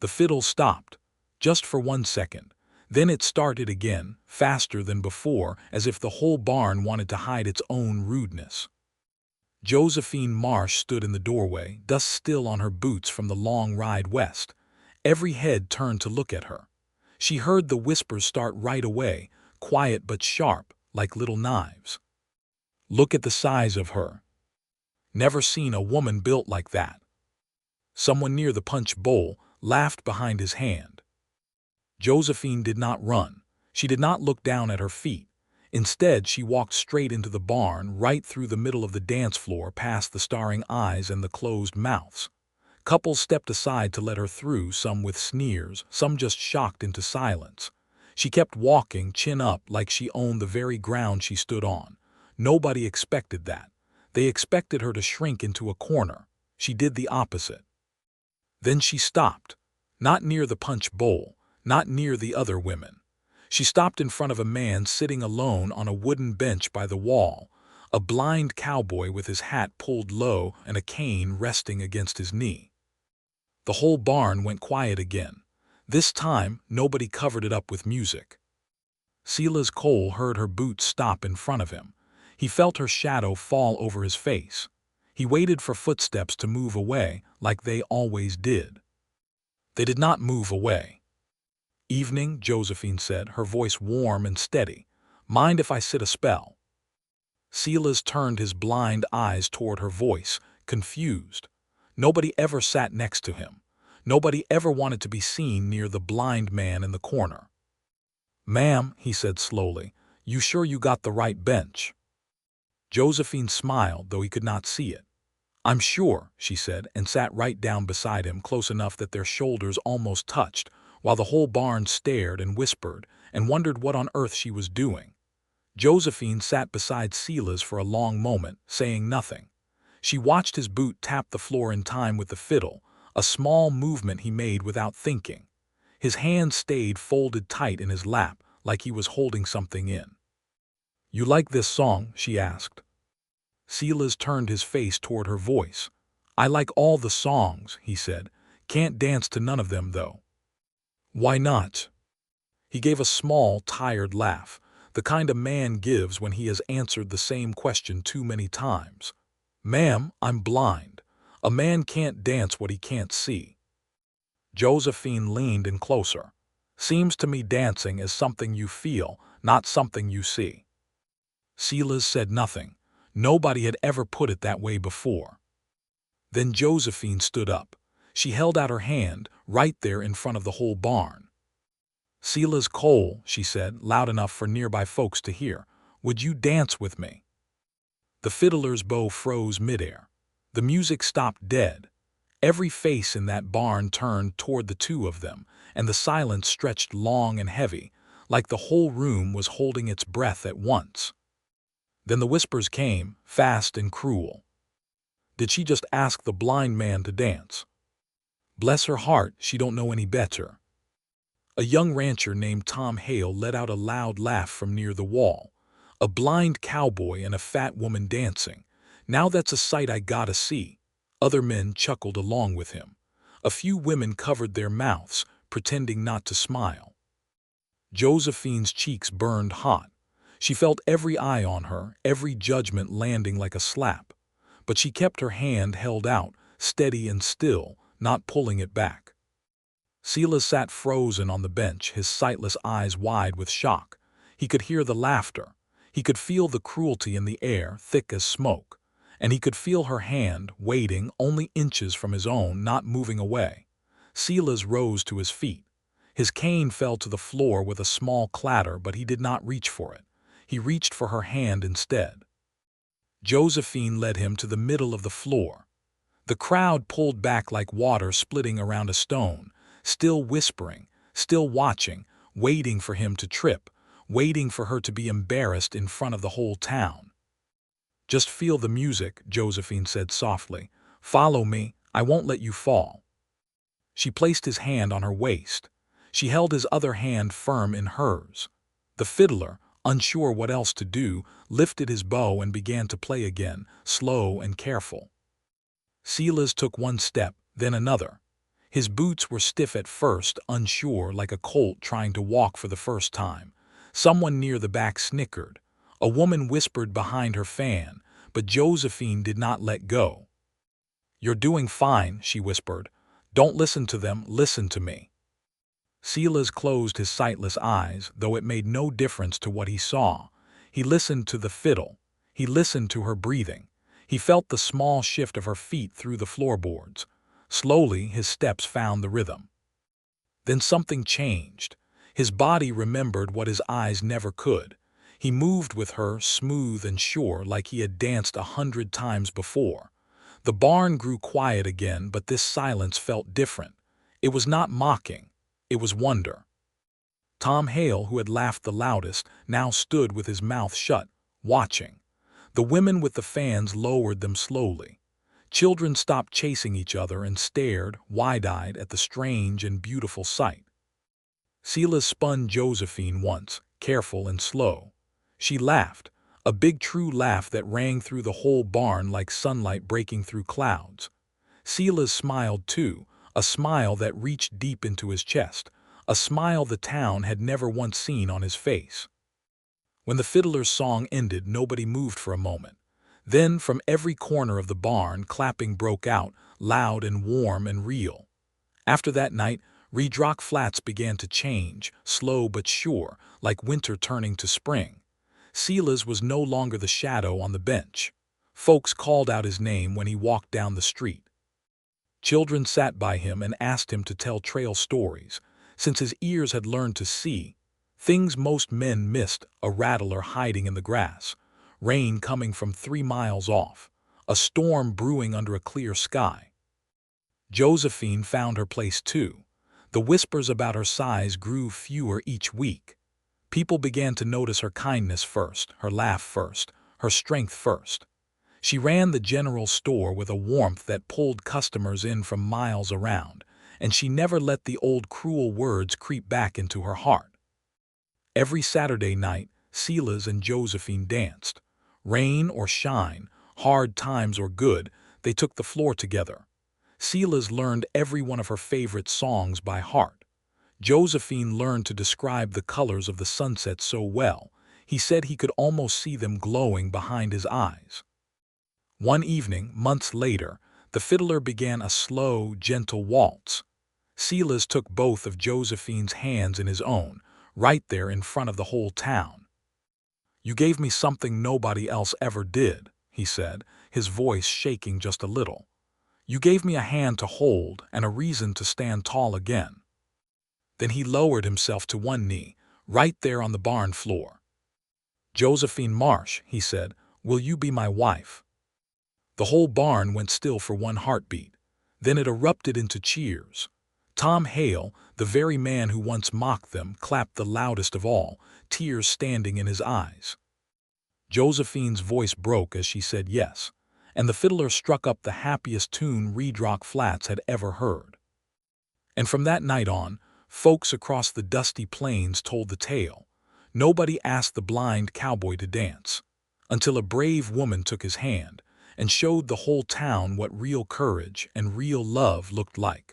The fiddle stopped, just for 1 second. Then it started again, faster than before, as if the whole barn wanted to hide its own rudeness. Josephine Marsh stood in the doorway, dust still on her boots from the long ride west. Every head turned to look at her. She heard the whispers start right away, quiet but sharp, like little knives. "Look at the size of her. Never seen a woman built like that." Someone near the punch bowl laughed behind his hand. Josephine did not run. She did not look down at her feet. Instead, she walked straight into the barn, right through the middle of the dance floor, past the staring eyes and the closed mouths. Couples stepped aside to let her through, some with sneers, some just shocked into silence. She kept walking, chin up, like she owned the very ground she stood on. Nobody expected that. They expected her to shrink into a corner. She did the opposite. Then she stopped. Not near the punch bowl, not near the other women. She stopped in front of a man sitting alone on a wooden bench by the wall, a blind cowboy with his hat pulled low and a cane resting against his knee. The whole barn went quiet again. This time, nobody covered it up with music. Silas Cole heard her boots stop in front of him. He felt her shadow fall over his face. He waited for footsteps to move away, like they always did. They did not move away. "Evening," Josephine said, her voice warm and steady. "Mind if I sit a spell?" Silas turned his blind eyes toward her voice, confused. Nobody ever sat next to him. Nobody ever wanted to be seen near the blind man in the corner. "Ma'am," he said slowly, "you sure you got the right bench?" Josephine smiled, though he could not see it. "I'm sure," she said, and sat right down beside him, close enough that their shoulders almost touched, while the whole barn stared and whispered and wondered what on earth she was doing. Josephine sat beside Silas for a long moment, saying nothing. She watched his boot tap the floor in time with the fiddle, a small movement he made without thinking. His hand stayed folded tight in his lap, like he was holding something in. "You like this song?" she asked. Silas turned his face toward her voice. "I like all the songs," he said. "Can't dance to none of them, though." "Why not?" He gave a small, tired laugh, the kind a man gives when he has answered the same question too many times. "Ma'am, I'm blind. A man can't dance what he can't see." Josephine leaned in closer. "Seems to me dancing is something you feel, not something you see." Silas said nothing. Nobody had ever put it that way before. Then Josephine stood up. She held out her hand, right there in front of the whole barn. "Silas Cole," she said, loud enough for nearby folks to hear, "would you dance with me?" The fiddler's bow froze midair. The music stopped dead. Every face in that barn turned toward the two of them, and the silence stretched long and heavy, like the whole room was holding its breath at once. Then the whispers came, fast and cruel. "Did she just ask the blind man to dance? Bless her heart, she don't know any better." A young rancher named Tom Hale let out a loud laugh from near the wall. "A blind cowboy and a fat woman dancing. Now that's a sight I gotta see." Other men chuckled along with him. A few women covered their mouths, pretending not to smile. Josephine's cheeks burned hot. She felt every eye on her, every judgment landing like a slap. But she kept her hand held out, steady and still, not pulling it back. Silas sat frozen on the bench, his sightless eyes wide with shock. He could hear the laughter. He could feel the cruelty in the air, thick as smoke. And he could feel her hand, waiting only inches from his own, not moving away. Silas rose to his feet. His cane fell to the floor with a small clatter, but he did not reach for it. He reached for her hand instead. Josephine led him to the middle of the floor. The crowd pulled back like water splitting around a stone, still whispering, still watching, waiting for him to trip, waiting for her to be embarrassed in front of the whole town. "Just feel the music," Josephine said softly. "Follow me, I won't let you fall." She placed his hand on her waist. She held his other hand firm in hers. The fiddler, unsure what else to do, lifted his bow and began to play again, slow and careful. Silas took one step, then another. His boots were stiff at first, unsure, like a colt trying to walk for the first time. Someone near the back snickered. A woman whispered behind her fan, but Josephine did not let go. "You're doing fine," she whispered. "Don't listen to them, listen to me." Silas closed his sightless eyes, though it made no difference to what he saw. He listened to the fiddle. He listened to her breathing. He felt the small shift of her feet through the floorboards. Slowly, his steps found the rhythm. Then something changed. His body remembered what his eyes never could. He moved with her, smooth and sure, like he had danced 100 times before. The barn grew quiet again, but this silence felt different. It was not mocking. It was wonder. Tom Hale, who had laughed the loudest, now stood with his mouth shut, watching. The women with the fans lowered them slowly. Children stopped chasing each other and stared, wide-eyed, at the strange and beautiful sight. Silas spun Josephine once, careful and slow. She laughed, a big true laugh that rang through the whole barn like sunlight breaking through clouds. Silas smiled too, a smile that reached deep into his chest, a smile the town had never once seen on his face. When the fiddler's song ended, nobody moved for a moment. Then, from every corner of the barn, clapping broke out, loud and warm and real. After that night, Red Rock Flats began to change, slow but sure, like winter turning to spring. Silas was no longer the shadow on the bench. Folks called out his name when he walked down the street. Children sat by him and asked him to tell trail stories. Since his ears had learned to see, things most men missed, a rattler hiding in the grass, rain coming from 3 miles off, a storm brewing under a clear sky. Josephine found her place too. The whispers about her size grew fewer each week. People began to notice her kindness first, her laugh first, her strength first. She ran the general store with a warmth that pulled customers in from miles around, and she never let the old cruel words creep back into her heart. Every Saturday night, Silas and Josephine danced. Rain or shine, hard times or good, they took the floor together. Silas learned every one of her favorite songs by heart. Josephine learned to describe the colors of the sunset so well, he said he could almost see them glowing behind his eyes. One evening, months later, the fiddler began a slow, gentle waltz. Silas took both of Josephine's hands in his own, right there in front of the whole town. "You gave me something nobody else ever did," he said, his voice shaking just a little. "You gave me a hand to hold and a reason to stand tall again." Then he lowered himself to one knee, right there on the barn floor. "Josephine Marsh," he said, "will you be my wife?" The whole barn went still for one heartbeat. Then it erupted into cheers. Tom Hale, the very man who once mocked them, clapped the loudest of all, tears standing in his eyes. Josephine's voice broke as she said yes, and the fiddler struck up the happiest tune Red Rock Flats had ever heard. And from that night on, folks across the dusty plains told the tale. Nobody asked the blind cowboy to dance, until a brave woman took his hand and showed the whole town what real courage and real love looked like.